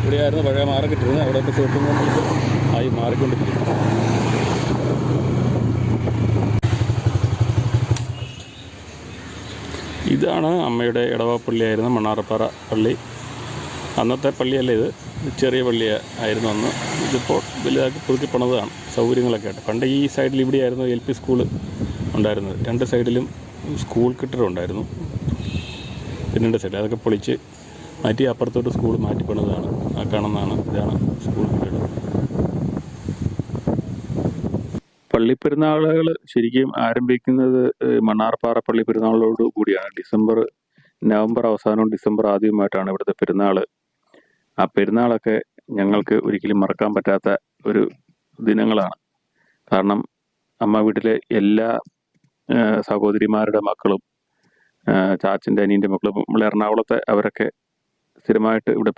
ഇവിടെയായിരുന്നു പഴയ മാർക്കറ്റ് ഇരുന്നത്. അവിടെയൊക്കെ ഷോപ്പിംഗ് കോംപ്ലക്സ് ആയി മാറിക്കൊണ്ടിരിക്കുന്നു. ഇതാണ് അമ്മയുടെ ഇടവപ്പള്ളിയായിരുന്ന മണ്ണാറപ്പാറ പള്ളി. അന്നത്തെ പള്ളിയല്ല, ഇത് ചെറിയ പള്ളി ആയിരുന്നു അന്ന്. ഇതിപ്പോൾ വലുതാക്കി പുതുക്കി പണിതാണ് സൗകര്യങ്ങളൊക്കെ ആയിട്ട്. പണ്ട് ഈ സൈഡിൽ ഇവിടെയായിരുന്നു LP സ്കൂൾ ഉണ്ടായിരുന്നത്. രണ്ട് സൈഡിലും സ്കൂൾ കെട്ടിടം ഉണ്ടായിരുന്നു. പിന്നീട് സൈഡിൽ അതൊക്കെ പൊളിച്ച് മാറ്റി അപ്പുറത്തോട്ട് സ്കൂൾ മാറ്റി പണിതാണ്. ആ കാണുന്നതാണ്, ഇതാണ് സ്കൂൾ കെട്ടിടം. പള്ളിപ്പെരുന്നാളുകൾ ശരിക്കും ആരംഭിക്കുന്നത് മണ്ണാർപ്പാറ പള്ളി പെരുന്നാളോട് കൂടിയാണ്. നവംബർ അവസാനവും ഡിസംബർ ആദ്യവുമായിട്ടാണ് ഇവിടുത്തെ പെരുന്നാൾ. ആ പെരുന്നാളൊക്കെ ഞങ്ങൾക്ക് ഒരിക്കലും മറക്കാൻ പറ്റാത്ത ഒരു ദിനങ്ങളാണ്. കാരണം അമ്മ വീട്ടിലെ എല്ലാ സഹോദരിമാരുടെ മക്കളും ചാച്ചൻ്റെ അനിയൻ്റെ മക്കളും നമ്മൾ എറണാകുളത്തെ അവരൊക്കെ സ്ഥിരമായിട്ട് ഇവിടെ